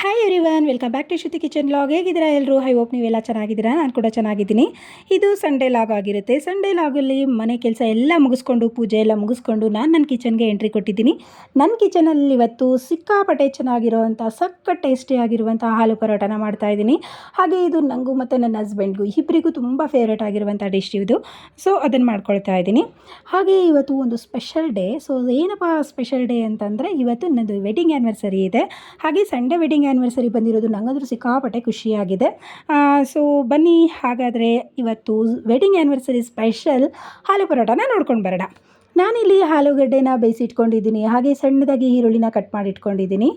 Hi everyone, welcome back to Shruti kitchen log. ಹೇಗಿದ್ದೀರಾ ಎಲ್ಲರೂ? I hope ನೀವೆಲ್ಲ ಚೆನ್ನಾಗಿದ್ದೀರಾ. ನಾನು ಕೂಡ ಚೆನ್ನಾಗಿದ್ದೀನಿ. ಇದು ಸಂಡೇ ಲಾಗ್ ಆಗಿರುತ್ತೆ. ಸಂಡೇ ಲಾಗಲ್ಲಿ ಮನೆ ಕೆಲಸ ಎಲ್ಲ ಮುಗಿಸ್ಕೊಂಡು, ಪೂಜೆ ಎಲ್ಲ ಮುಗಿಸ್ಕೊಂಡು ನಾನು ನನ್ನ ಕಿಚನ್ಗೆ ಎಂಟ್ರಿ ಕೊಟ್ಟಿದ್ದೀನಿ. ನನ್ನ ಕಿಚನಲ್ಲಿ ಇವತ್ತು ಸಿಕ್ಕಾಪಟ್ಟೆ ಚೆನ್ನಾಗಿರೋವಂಥ ಸಕ್ಕ ಟೇಸ್ಟಿ ಆಗಿರುವಂಥ ಆಲೂ ಪರೋಟನ ಮಾಡ್ತಾಯಿದ್ದೀನಿ. ಹಾಗೆ ಇದು ನನಗೂ ಮತ್ತು ನನ್ನ ಹಸ್ಬೆಂಡ್ಗೂ ಇಬ್ಬರಿಗೂ ತುಂಬ ಫೇವ್ರೇಟ್ ಆಗಿರುವಂಥ ಡಿಶ್ ಇದು. ಸೊ ಅದನ್ನು ಮಾಡ್ಕೊಳ್ತಾ ಇದ್ದೀನಿ. ಹಾಗೆ ಇವತ್ತು ಒಂದು ಸ್ಪೆಷಲ್ ಡೇ. ಸೊ ಏನಪ್ಪ ಸ್ಪೆಷಲ್ ಡೇ ಅಂತಂದರೆ, ಇವತ್ತು ನನ್ನದು ವೆಡ್ಡಿಂಗ್ ಆ್ಯನಿವರ್ಸರಿ ಇದೆ. ಹಾಗೆ ಸಂಡೇ ವೆಡ್ಡಿಂಗ್ ಆ್ಯನಿವರ್ಸರಿ ಬಂದಿರೋದು ನನಗಂದ್ರೂ ಸಿಕ್ಕಾಪಟ್ಟೆ ಖುಷಿಯಾಗಿದೆ. ಸೊ ಬನ್ನಿ, ಹಾಗಾದರೆ ಇವತ್ತು ವೆಡ್ಡಿಂಗ್ ಆ್ಯನಿವರ್ಸರಿ ಸ್ಪೆಷಲ್ ಆಲೂ ಪರೋಟನ ನೋಡ್ಕೊಂಡು ಬರೋಣ. ನಾನಿಲ್ಲಿ ಆಲೂಗಡ್ಡೆನ ಬೇಯಿಸಿಟ್ಕೊಂಡಿದ್ದೀನಿ. ಹಾಗೆ ಸಣ್ಣದಾಗಿ ಈರುಳ್ಳಿನ ಕಟ್ ಮಾಡಿ ಇಟ್ಕೊಂಡಿದ್ದೀನಿ.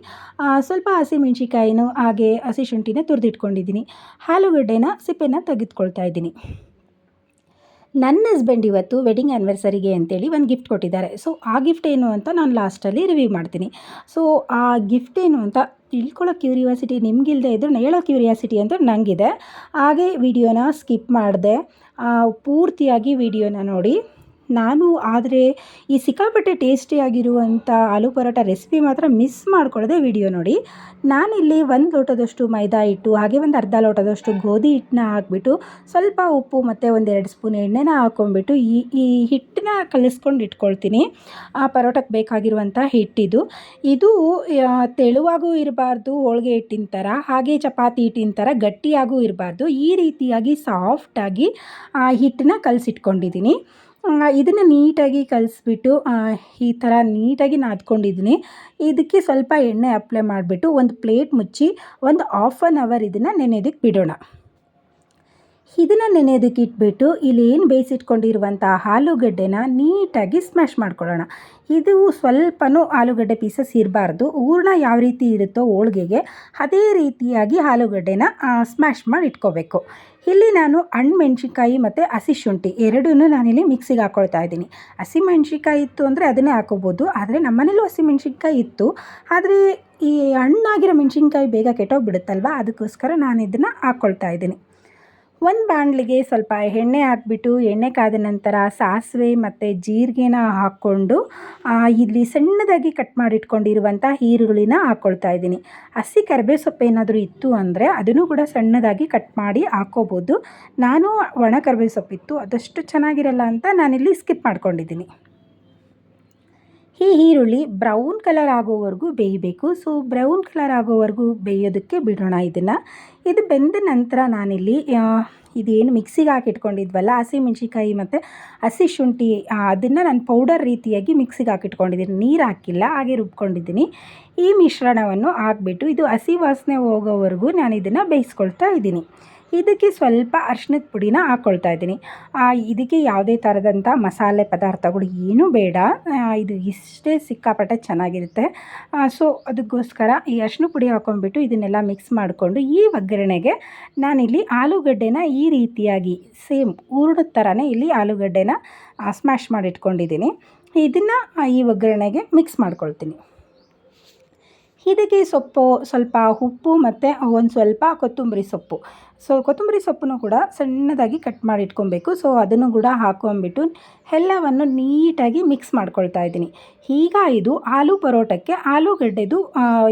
ಸ್ವಲ್ಪ ಹಸಿಮೆಣ್ಸಿಕಾಯಿನೂ ಹಾಗೆ ಹಸಿ ಶುಂಠಿನ ತುರಿದಿಟ್ಕೊಂಡಿದ್ದೀನಿ. ಆಲೂಗಡ್ಡೆನ ಸಿಪ್ಪೆನ ತೆಗೆದುಕೊಳ್ತಾ ಇದ್ದೀನಿ. ನನ್ನ ಹಸ್ಬೆಂಡ್ ಇವತ್ತು ವೆಡ್ಡಿಂಗ್ ಆ್ಯನಿವರ್ಸರಿಗೆ ಅಂತೇಳಿ ಒಂದು ಗಿಫ್ಟ್ ಕೊಟ್ಟಿದ್ದಾರೆ. ಸೊ ಆ ಗಿಫ್ಟ್ ಏನು ಅಂತ ನಾನು ಲಾಸ್ಟಲ್ಲಿ ರಿವ್ಯೂ ಮಾಡ್ತೀನಿ. ಸೊ ಆ ಗಿಫ್ಟ್ ಏನು ಅಂತ ತಿಳ್ಕೊಳ್ಳೋ ಕ್ಯೂರಿಯಾಸಿಟಿ ನಿಮಗಿಲ್ಲದೆ ಇದ್ದರೂ ಹೇಳೋ ಕ್ಯೂರಿಯಾಸಿಟಿ ಅಂತ ನನಗಿದೆ. ಹಾಗೆ ವಿಡಿಯೋನ ಸ್ಕಿಪ್ ಮಾಡಿದೆ, ಪೂರ್ತಿಯಾಗಿ ವಿಡಿಯೋನ ನೋಡಿ. ನಾನು ಆದರೆ ಈ ಸಿಕ್ಕಾಪಟ್ಟೆ ಟೇಸ್ಟಿಯಾಗಿರುವಂಥ ಆಲೂ ಪರೋಟ ರೆಸಿಪಿ ಮಾತ್ರ ಮಿಸ್ ಮಾಡ್ಕೊಳ್ಳದೆ ವಿಡಿಯೋ ನೋಡಿ. ನಾನಿಲ್ಲಿ 1 ಲೋಟದಷ್ಟು ಮೈದಾ ಹಿಟ್ಟು, ಹಾಗೆ ಒಂದು ಅರ್ಧ ಲೋಟದಷ್ಟು ಗೋಧಿ ಹಿಟ್ಟನ್ನ ಹಾಕ್ಬಿಟ್ಟು, ಸ್ವಲ್ಪ ಉಪ್ಪು ಮತ್ತು 1-2 ಸ್ಪೂನ್ ಎಣ್ಣೆನ ಹಾಕ್ಕೊಂಡ್ಬಿಟ್ಟು ಈ ಹಿಟ್ಟನ್ನ ಕಲಿಸ್ಕೊಂಡು ಇಟ್ಕೊಳ್ತೀನಿ. ಆ ಪರೋಟಕ್ಕೆ ಬೇಕಾಗಿರುವಂಥ ಹಿಟ್ಟಿದು. ಇದು ತೆಳುವಾಗೂ ಇರಬಾರ್ದು, ಹೋಳಿಗೆ ಹಿಟ್ಟಿನ ಥರ, ಹಾಗೆ ಚಪಾತಿ ಹಿಟ್ಟಿನ ಥರ ಗಟ್ಟಿಯಾಗೂ ಇರಬಾರ್ದು. ಈ ರೀತಿಯಾಗಿ ಸಾಫ್ಟಾಗಿ ಹಿಟ್ಟನ್ನ ಕಲಸಿಟ್ಕೊಂಡಿದ್ದೀನಿ. ಇದನ್ನು ನೀಟಾಗಿ ಕಲಿಸ್ಬಿಟ್ಟು ಈ ಥರ ನೀಟಾಗಿ ನಾದ್ಕೊಂಡಿದ್ದೀನಿ. ಇದಕ್ಕೆ ಸ್ವಲ್ಪ ಎಣ್ಣೆ ಅಪ್ಲೈ ಮಾಡಿಬಿಟ್ಟು ಒಂದು ಪ್ಲೇಟ್ ಮುಚ್ಚಿ ಒಂದು ಹಾಫ್ ಆನ್ ಅವರ್ ಇದನ್ನು ನೆನೆಯೋದಕ್ಕೆ ಬಿಡೋಣ. ಇದನ್ನು ನೆನೆಯೋದಕ್ಕೆ ಇಟ್ಬಿಟ್ಟು ಇಲ್ಲೇನು ಬೇಯಿಸಿಟ್ಕೊಂಡಿರುವಂಥ ಆಲೂಗಡ್ಡೆನ ನೀಟಾಗಿ ಸ್ಮ್ಯಾಶ್ ಮಾಡ್ಕೊಳ್ಳೋಣ. ಇದು ಸ್ವಲ್ಪನೂ ಆಲೂಗಡ್ಡೆ ಪೀಸಸ್ ಇರಬಾರ್ದು. ಹೂರಣ ಯಾವ ರೀತಿ ಇರುತ್ತೋ ಹೋಳಿಗೆಗೆ ಅದೇ ರೀತಿಯಾಗಿ ಆಲೂಗಡ್ಡೆನ ಸ್ಮ್ಯಾಶ್ ಮಾಡಿ ಇಟ್ಕೋಬೇಕು. ಇಲ್ಲಿ ನಾನು ಹಣ್ಣುಮೆಣ್ಸಿನ್ಕಾಯಿ ಮತ್ತು ಹಸಿ ಶುಂಠಿ ಎರಡನ್ನೂ ನಾನಿಲ್ಲಿ ಮಿಕ್ಸಿಗೆ ಹಾಕ್ಕೊಳ್ತಾ ಇದ್ದೀನಿ. ಹಸಿಮೆಣ್ಸಿನ್ಕಾಯಿ ಇತ್ತು ಅಂದರೆ ಅದನ್ನೇ ಹಾಕೋಬೋದು, ಆದರೆ ನಮ್ಮನೇಲೂ ಹಸಿಮೆಣ್ಸಿನ್ಕಾಯಿ ಇತ್ತು. ಆದರೆ ಈ ಹಣ್ಣಾಗಿರೋ ಮೆಣ್ಸಿನ್ಕಾಯಿ ಬೇಗ ಕೆಟ್ಟೋಗ್ಬಿಡುತ್ತಲ್ವ, ಅದಕ್ಕೋಸ್ಕರ ನಾನು ಇದನ್ನು ಹಾಕ್ಕೊಳ್ತಾ ಇದ್ದೀನಿ. ಒಂದು ಬಾಣಲಿಗೆ ಸ್ವಲ್ಪ ಎಣ್ಣೆ ಹಾಕ್ಬಿಟ್ಟು, ಎಣ್ಣೆ ಕಾದ ನಂತರ ಸಾಸಿವೆ ಮತ್ತು ಜೀರಿಗೆನ ಹಾಕ್ಕೊಂಡು ಇಲ್ಲಿ ಸಣ್ಣದಾಗಿ ಕಟ್ ಮಾಡಿಟ್ಕೊಂಡಿರುವಂಥ ಈರುಳ್ಳಿನ ಹಾಕ್ಕೊಳ್ತಾ ಇದ್ದೀನಿ. ಹಸಿ ಕರಿಬೇವು ಸೊಪ್ಪು ಏನಾದರೂ ಇತ್ತು ಅಂದರೆ ಅದನ್ನು ಕೂಡ ಸಣ್ಣದಾಗಿ ಕಟ್ ಮಾಡಿ ಹಾಕ್ಕೋಬೋದು. ನಾನು ಒಣ ಕರಿಬೇವು ಸೊಪ್ಪಿತ್ತು, ಅದಷ್ಟು ಚೆನ್ನಾಗಿರಲ್ಲ ಅಂತ ನಾನಿಲ್ಲಿ ಸ್ಕಿಪ್ ಮಾಡ್ಕೊಂಡಿದ್ದೀನಿ. ಈ ಈರುಳ್ಳಿ ಬ್ರೌನ್ ಕಲರ್ ಆಗೋವರೆಗೂ ಬೇಯಬೇಕು. ಸೊ ಬ್ರೌನ್ ಕಲರ್ ಆಗೋವರೆಗೂ ಬೇಯೋದಕ್ಕೆ ಬಿಡೋಣ ಇದನ್ನು. ಇದು ಬೆಂದ ನಂತರ ನಾನಿಲ್ಲಿ ಇದೇನು ಮಿಕ್ಸಿಗೆ ಹಾಕಿಟ್ಕೊಂಡಿದ್ವಲ್ಲ ಹಸಿಮೆಣ್ಸಿನ್ಕಾಯಿ ಮತ್ತು ಹಸಿ ಶುಂಠಿ, ಅದನ್ನು ನಾನು ಪೌಡರ್ ರೀತಿಯಾಗಿ ಮಿಕ್ಸಿಗೆ ಹಾಕಿಟ್ಕೊಂಡಿದ್ದೀನಿ. ನೀರು ಹಾಕಿಲ್ಲ, ಹಾಗೆ ರುಬ್ಕೊಂಡಿದ್ದೀನಿ. ಈ ಮಿಶ್ರಣವನ್ನು ಹಾಕ್ಬಿಟ್ಟು ಇದು ಹಸಿ ವಾಸನೆ ಹೋಗೋವರೆಗೂ ನಾನು ಇದನ್ನು ಬೇಯಿಸ್ಕೊಳ್ತಾ ಇದ್ದೀನಿ. ಇದಕ್ಕೆ ಸ್ವಲ್ಪ ಅರಿಶಿಣದ ಪುಡಿನ ಹಾಕ್ಕೊಳ್ತಾ ಇದ್ದೀನಿ. ಇದಕ್ಕೆ ಯಾವುದೇ ಥರದಂಥ ಮಸಾಲೆ ಪದಾರ್ಥಗಳು ಏನೂ ಬೇಡ. ಇದು ಇಷ್ಟೇ ಸಿಕ್ಕಾಪಟ್ಟೆ ಚೆನ್ನಾಗಿರುತ್ತೆ. ಸೊ ಅದಕ್ಕೋಸ್ಕರ ಈ ಅರಿಶಿಣ ಪುಡಿ ಹಾಕ್ಕೊಂಡ್ಬಿಟ್ಟು ಇದನ್ನೆಲ್ಲ ಮಿಕ್ಸ್ ಮಾಡಿಕೊಂಡು ಈ ಒಗ್ಗರಣೆಗೆ ನಾನಿಲ್ಲಿ ಆಲೂಗಡ್ಡೆನ ಈ ರೀತಿಯಾಗಿ ಸೇಮ್ ಹೂರಣದ ಥರನೇ ಇಲ್ಲಿ ಆಲೂಗಡ್ಡೆನ ಸ್ಮ್ಯಾಶ್ ಮಾಡಿಟ್ಕೊಂಡಿದ್ದೀನಿ. ಇದನ್ನು ಈ ಒಗ್ಗರಣೆಗೆ ಮಿಕ್ಸ್ ಮಾಡ್ಕೊಳ್ತೀನಿ. ಇದಕ್ಕೆ ಸ್ವಲ್ಪ ಉಪ್ಪು ಮತ್ತು ಒಂದು ಸ್ವಲ್ಪ ಕೊತ್ತಂಬರಿ ಸೊಪ್ಪು. ಸೊ ಕೊತ್ತಂಬರಿ ಸೊಪ್ಪನ್ನು ಕೂಡ ಸಣ್ಣದಾಗಿ ಕಟ್ ಮಾಡಿ ಇಟ್ಕೊಬೇಕು. ಸೊ ಅದನ್ನು ಕೂಡ ಹಾಕ್ಕೊಂಬಿಟ್ಟು ಎಲ್ಲವನ್ನು ನೀಟಾಗಿ ಮಿಕ್ಸ್ ಮಾಡ್ಕೊಳ್ತಾ ಇದ್ದೀನಿ. ಈಗ ಇದು ಆಲೂ ಪರೋಟಕ್ಕೆ ಆಲೂಗಡ್ಡೆದು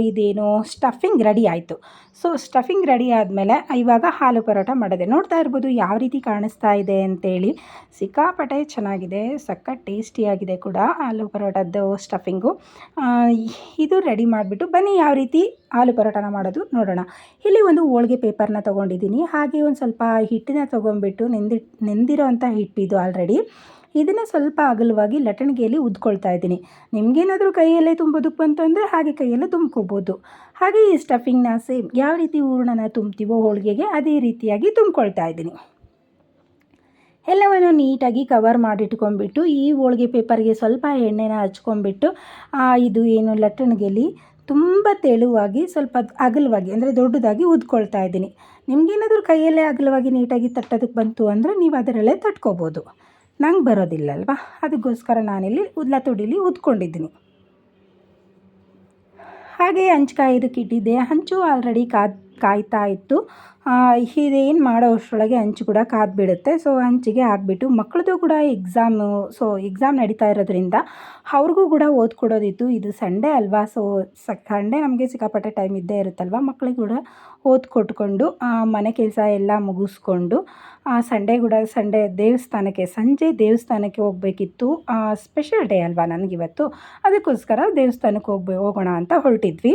ಇದೇನು ಸ್ಟಫಿಂಗ್ ರೆಡಿ ಆಯಿತು. ಸೊ ಸ್ಟಫಿಂಗ್ ರೆಡಿ ಆದಮೇಲೆ ಇವಾಗ ಆಲೂ ಪರೋಟ ಮಾಡೋದೆ. ನೋಡ್ತಾ ಇರ್ಬೋದು ಯಾವ ರೀತಿ ಕಾಣಿಸ್ತಾ ಇದೆ ಅಂತೇಳಿ. ಸಿಕ್ಕಾಪಟ್ಟೆ ಚೆನ್ನಾಗಿದೆ, ಸಖತ್ ಟೇಸ್ಟಿಯಾಗಿದೆ ಕೂಡ ಆಲೂ ಪರೋಟದ್ದು ಸ್ಟಫಿಂಗು. ಇದು ರೆಡಿ ಮಾಡಿಬಿಟ್ಟು ಬನ್ನಿ ಯಾವ ರೀತಿ ಆಲೂ ಪರೋಟನ ಮಾಡೋದು ನೋಡೋಣ. ಇಲ್ಲಿ ಒಂದು ಹೋಳಿಗೆ ಪೇಪರ್ನ ತೊಗೊಂಡಿದ್ದೀನಿ. ಹಾಗೆ ಒಂದು ಸ್ವಲ್ಪ ಹಿಟ್ಟನ್ನ ತೊಗೊಂಡ್ಬಿಟ್ಟು ನೆಂದಿರೋ ಅಂಥ ಹಿಟ್ಟಿದು ಆಲ್ರೆಡಿ. ಇದನ್ನು ಸ್ವಲ್ಪ ಅಗಲವಾಗಿ ಲಟಣಿಗೆಯಲ್ಲಿ ಉದ್ಕೊಳ್ತಾ ಇದ್ದೀನಿ. ನಿಮಗೇನಾದರೂ ಕೈಯಲ್ಲೇ ತುಂಬೋದಕ್ಕೆ ಬಂತು ಅಂದರೆ ಹಾಗೆ ಕೈಯಲ್ಲೇ ತುಂಬ್ಕೋಬೋದು. ಹಾಗೆ ಈ ಸ್ಟಫಿಂಗ್ನ ಸೇಮ್ ಯಾವ ರೀತಿ ಹೂರಣನ ತುಂಬ್ತೀವೋ ಹೋಳಿಗೆಗೆ ಅದೇ ರೀತಿಯಾಗಿ ತುಂಬ್ಕೊಳ್ತಾ ಇದ್ದೀನಿ. ಎಲ್ಲವನ್ನು ನೀಟಾಗಿ ಕವರ್ ಮಾಡಿಟ್ಕೊಂಡ್ಬಿಟ್ಟು ಈ ಹೋಳಿಗೆ ಪೇಪರ್ಗೆ ಸ್ವಲ್ಪ ಎಣ್ಣೆನ ಹಚ್ಕೊಂಡ್ಬಿಟ್ಟು ಇದು ಏನು ಲಟ್ಟಣಿಗೆಯಲ್ಲಿ ತುಂಬ ತೆಳುವಾಗಿ ಸ್ವಲ್ಪ ಅಗಲವಾಗಿ ಅಂದರೆ ದೊಡ್ಡದಾಗಿ ಉದ್ಕೊಳ್ತಾ ಇದ್ದೀನಿ. ನಿಮಗೇನಾದರೂ ಕೈಯಲ್ಲೇ ಅಗಲವಾಗಿ ನೀಟಾಗಿ ತಟ್ಟೋದಕ್ಕೆ ಬಂತು ಅಂದರೆ ನೀವು ಅದರಲ್ಲೇ ತಟ್ಕೋಬೋದು. ನಂಗೆ ಬರೋದಿಲ್ಲಲ್ವ, ಅದಕ್ಕೋಸ್ಕರ ನಾನಿಲ್ಲಿ ಲತುಡಿಲಿ ಉದ್ಕೊಂಡಿದ್ದೀನಿ. ಹಾಗೆ ಹಂಚು ಕಾಯೋದಕ್ಕೆ ಇಟ್ಟಿದ್ದೆ. ಹಂಚು ಆಲ್ರೆಡಿ ಕಾಯ್ತಾ ಇತ್ತು. ಇದೇನು ಮಾಡೋ ಅಷ್ಟರೊಳಗೆ ಹಂಚು ಕೂಡ ಕಾದ್ಬಿಡುತ್ತೆ. ಸೊ ಹಂಚಿಗೆ ಹಾಕ್ಬಿಟ್ಟು ಮಕ್ಕಳದು ಕೂಡ ಎಕ್ಸಾಮ್ ನಡೀತಾ ಇರೋದ್ರಿಂದ ಅವ್ರಿಗೂ ಕೂಡ ಓದ್ಕೊಡೋದಿತ್ತು. ಇದು ಸಂಡೇ ಅಲ್ವಾ, ಸೊ ಸಂಡೇ ನಮಗೆ ಸಿಕ್ಕಾಪಟ್ಟೆ ಟೈಮ್ ಇದ್ದೇ ಇರುತ್ತಲ್ವ, ಮಕ್ಕಳಿಗೆ ಕೂಡ ಓದ್ಕೊಟ್ಕೊಂಡು ಮನೆ ಕೆಲಸ ಎಲ್ಲ ಮುಗಿಸ್ಕೊಂಡು ಸಂಡೇ ಸಂಜೆ ದೇವಸ್ಥಾನಕ್ಕೆ ಹೋಗಬೇಕಿತ್ತು. ಸ್ಪೆಷಲ್ ಡೇ ಅಲ್ವಾ ನನಗಿವತ್ತು, ಅದಕ್ಕೋಸ್ಕರ ದೇವಸ್ಥಾನಕ್ಕೆ ಹೋಗೋಣ ಅಂತ ಹೊರಟಿದ್ವಿ.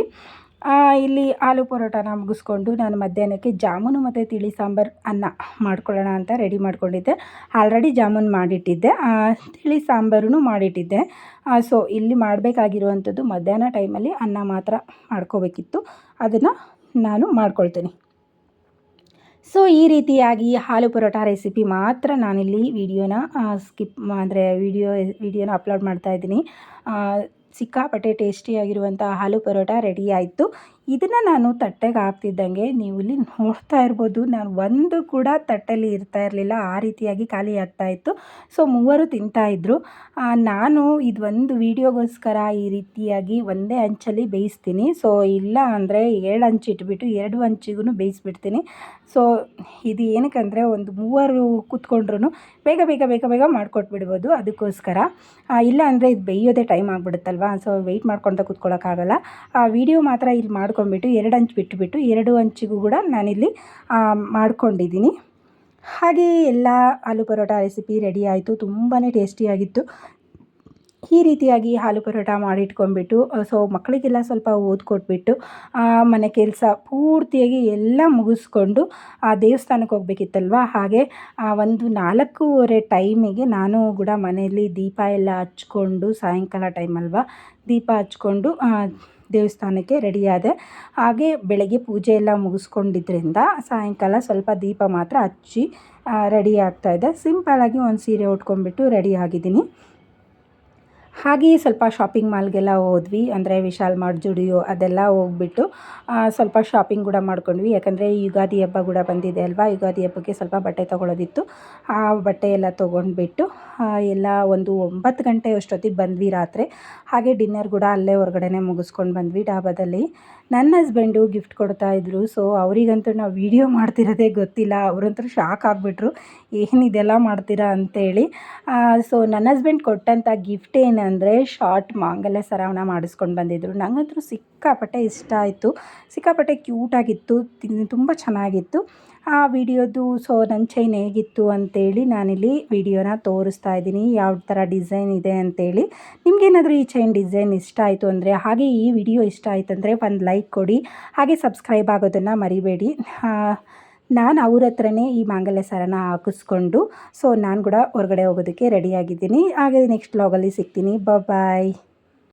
ಇಲ್ಲಿ ಆಲೂ ಪರೋಟಾನ ಮುಗಿಸ್ಕೊಂಡು ನಾನು ಮಧ್ಯಾಹ್ನಕ್ಕೆ ಜಾಮೂನು ಮತ್ತು ತಿಳಿ ಸಾಂಬಾರು ಅನ್ನ ಮಾಡ್ಕೊಳ್ಳೋಣ ಅಂತ ರೆಡಿ ಮಾಡ್ಕೊಂಡಿದ್ದೆ. ಆಲ್ರೆಡಿ ಜಾಮೂನು ಮಾಡಿಟ್ಟಿದ್ದೆ, ತಿಳಿ ಸಾಂಬಾರೂ ಮಾಡಿಟ್ಟಿದ್ದೆ. ಸೊ ಇಲ್ಲಿ ಮಾಡಬೇಕಾಗಿರುವಂಥದ್ದು ಮಧ್ಯಾಹ್ನ ಟೈಮಲ್ಲಿ ಅನ್ನ ಮಾತ್ರ ಮಾಡ್ಕೋಬೇಕಿತ್ತು, ಅದನ್ನು ನಾನು ಮಾಡ್ಕೊಳ್ತೀನಿ. ಸೊ ಈ ರೀತಿಯಾಗಿ ಆಲೂ ಪರೋಟ ರೆಸಿಪಿ ಮಾತ್ರ ನಾನಿಲ್ಲಿ ವಿಡಿಯೋನ ಅಪ್ಲೋಡ್ ಮಾಡ್ತಾಯಿದ್ದೀನಿ. ಸಿಕ್ಕಾಪಟ್ಟೆ ಟೇಸ್ಟಿಯಾಗಿರುವಂಥ ಆಲೂ ಪರೋಟ ರೆಡಿ ಆಯಿತು. ಇದನ್ನು ನಾನು ತಟ್ಟೆಗೆ ಹಾಕ್ತಿದ್ದಂಗೆ ನೀವು ಇಲ್ಲಿ ನೋಡ್ತಾ ಇರ್ಬೋದು, ನಾನು ಒಂದು ಕೂಡ ತಟ್ಟೆಯಲ್ಲಿ ಇರ್ತಾ ಇರಲಿಲ್ಲ, ಆ ರೀತಿಯಾಗಿ ಖಾಲಿ ಆಗ್ತಾಯಿತ್ತು. ಸೊ ಮೂವರು ತಿಂತಾಯಿದ್ರು. ನಾನು ಇದೊಂದು ವಿಡಿಯೋಗೋಸ್ಕರ ಈ ರೀತಿಯಾಗಿ ಒಂದೇ ಹಂಚಲ್ಲಿ ಬೇಯಿಸ್ತೀನಿ. ಸೊ ಇಲ್ಲ ಅಂದರೆ 2 ಹಂಚು ಇಟ್ಬಿಟ್ಟು 2 ಹಂಚಿಗೂ ಬೇಯಿಸ್ಬಿಡ್ತೀನಿ. ಸೊ ಇದು ಏನಕ್ಕಂದರೆ ಒಂದು ಮೂವರು ಕೂತ್ಕೊಂಡ್ರು ಬೇಗ ಬೇಗ ಬೇಗ ಬೇಗ ಮಾಡಿಕೊಟ್ಬಿಡ್ಬೋದು, ಅದಕ್ಕೋಸ್ಕರ. ಇಲ್ಲ ಅಂದರೆ ಇದು ಬೇಯೋದೇ ಟೈಮ್ ಆಗಿಬಿಡುತ್ತಲ್ವ, ಸೊ ವೆಯ್ಟ್ ಮಾಡ್ಕೊಳ್ತಾ ಕೂತ್ಕೊಳ್ಳೋಕ್ಕಾಗಲ್ಲ. ವಿಡಿಯೋ ಮಾತ್ರ ಇಲ್ಲಿ ಮಾಡ್ಕೊಂಡ್ಬಿಟ್ಟು 2 ಹಂಚು ಬಿಟ್ಟುಬಿಟ್ಟು 2 ಹಂಚಿಗೂ ಕೂಡ ನಾನಿಲ್ಲಿ ಮಾಡ್ಕೊಂಡಿದ್ದೀನಿ. ಹಾಗೆ ಎಲ್ಲ ಆಲೂ ಪರೋಟ ರೆಸಿಪಿ ರೆಡಿ ಆಯಿತು. ತುಂಬಾ ಟೇಸ್ಟಿಯಾಗಿತ್ತು. ಈ ರೀತಿಯಾಗಿ ಆಲೂ ಪರೋಟ ಮಾಡಿಟ್ಕೊಂಡ್ಬಿಟ್ಟು ಸೊ ಮಕ್ಕಳಿಗೆಲ್ಲ ಸ್ವಲ್ಪ ಓದ್ಕೊಟ್ಬಿಟ್ಟು ಮನೆ ಕೆಲಸ ಪೂರ್ತಿಯಾಗಿ ಎಲ್ಲ ಮುಗಿಸ್ಕೊಂಡು ದೇವಸ್ಥಾನಕ್ಕೆ ಹೋಗ್ಬೇಕಿತ್ತಲ್ವ, ಹಾಗೆ ಒಂದು 4:30 ಟೈಮಿಗೆ ನಾನು ಕೂಡ ಮನೆಯಲ್ಲಿ ದೀಪ ಎಲ್ಲ ಹಚ್ಕೊಂಡು, ಸಾಯಂಕಾಲ ಟೈಮಲ್ವ ದೀಪ ಹಚ್ಕೊಂಡು ದೇವಸ್ಥಾನಕ್ಕೆ ರೆಡಿಯಾದೆ. ಹಾಗೆ ಬೆಳಗ್ಗೆ ಪೂಜೆ ಎಲ್ಲ ಮುಗಿಸ್ಕೊಂಡಿದ್ದರಿಂದ ಸಾಯಂಕಾಲ ಸ್ವಲ್ಪ ದೀಪ ಮಾತ್ರ ಹಚ್ಚಿ ರೆಡಿ ಆಗ್ತಾಯಿದ್ದೆ. ಸಿಂಪಲಾಗಿ ಒಂದು ಸೀರೆ ಉಟ್ಕೊಂಡ್ಬಿಟ್ಟು ರೆಡಿ ಆಗಿದ್ದೀನಿ. ಹಾಗೆಯೇ ಸ್ವಲ್ಪ ಶಾಪಿಂಗ್ ಮಾಲ್ಗೆಲ್ಲ ಹೋದ್ವಿ, ಅಂದರೆ ವಿಶಾಲ್ ಮಾರ್ಟ್, ಜುಡಿಯೋ ಅದೆಲ್ಲ ಹೋಗ್ಬಿಟ್ಟು ಸ್ವಲ್ಪ ಶಾಪಿಂಗ್ ಕೂಡ ಮಾಡ್ಕೊಂಡ್ವಿ. ಯಾಕಂದರೆ ಯುಗಾದಿ ಹಬ್ಬ ಕೂಡ ಬಂದಿದೆ ಅಲ್ವಾ, ಯುಗಾದಿ ಹಬ್ಬಕ್ಕೆ ಸ್ವಲ್ಪ ಬಟ್ಟೆ ತೊಗೊಳೋದಿತ್ತು. ಆ ಬಟ್ಟೆ ಎಲ್ಲ ತೊಗೊಂಡ್ಬಿಟ್ಟು ಎಲ್ಲ ಒಂದು 9 ಗಂಟೆ ಅಷ್ಟೊತ್ತಿಗೆ ಬಂದ್ವಿ ರಾತ್ರಿ. ಹಾಗೆ ಡಿನ್ನರ್ ಕೂಡ ಅಲ್ಲೇ ಹೊರಗಡೆನೇ ಮುಗಿಸ್ಕೊಂಡು ಬಂದ್ವಿ ಡಾಬಾದಲ್ಲಿ. ನನ್ನ ಹಸ್ಬೆಂಡು ಗಿಫ್ಟ್ ಕೊಡ್ತಾಯಿದ್ರು. ಸೊ ಅವರಿಗಂತೂ ನಾವು ವೀಡಿಯೋ ಮಾಡ್ತಿರೋದೇ ಗೊತ್ತಿಲ್ಲ, ಅವರಂತೂ ಶಾಕ್ ಆಗಿಬಿಟ್ರು, ಏನಿದೆಲ್ಲ ಮಾಡ್ತೀರಾ ಅಂತೇಳಿ. ಸೊ ನನ್ನ ಹಸ್ಬೆಂಡ್ ಕೊಟ್ಟಂಥ ಗಿಫ್ಟ್ ಏನಂದರೆ ಶಾರ್ಟ್ ಮಾಂಗಲ್ಯ ಸರವನ್ನ ಮಾಡಿಸ್ಕೊಂಡು ಬಂದಿದ್ದರು. ನನಗಂತೂ ಸಿಕ್ಕಾಪಟ್ಟೆ ಇಷ್ಟ ಆಯಿತು, ಸಿಕ್ಕಾಪಟ್ಟೆ ಕ್ಯೂಟಾಗಿತ್ತು, ತುಂಬ ಚೆನ್ನಾಗಿತ್ತು. ಆ ವಿಡಿಯೋದು ಸೊ ನನ್ನ ಚೈನ್ ಹೇಗಿತ್ತು ಅಂತೇಳಿ ನಾನಿಲ್ಲಿ ವಿಡಿಯೋನ ತೋರಿಸ್ತಾ ಇದ್ದೀನಿ, ಯಾವ ಥರ ಡಿಸೈನ್ ಇದೆ ಅಂತೇಳಿ. ನಿಮಗೇನಾದರೂ ಈ ಚೈನ್ ಡಿಸೈನ್ ಇಷ್ಟ ಆಯಿತು ಅಂದರೆ, ಹಾಗೆ ಈ ವಿಡಿಯೋ ಇಷ್ಟ ಆಯಿತು ಅಂದರೆ ಒಂದು ಲೈಕ್ ಕೊಡಿ, ಹಾಗೆ ಸಬ್ಸ್ಕ್ರೈಬ್ ಆಗೋದನ್ನು ಮರಿಬೇಡಿ. ನಾನು ಅವ್ರ ಹತ್ರನೇ ಈ ಮಾಂಗಲ್ಯ ಸರನ ಹಾಕಿಸ್ಕೊಂಡು ಸೊ ನಾನು ಕೂಡ ಹೊರಗಡೆ ಹೋಗೋದಕ್ಕೆ ರೆಡಿಯಾಗಿದ್ದೀನಿ. ಹಾಗೆ ನೆಕ್ಸ್ಟ್ ವ್ಲಾಗಲ್ಲಿ ಸಿಗ್ತೀನಿ. ಬಾಯ್.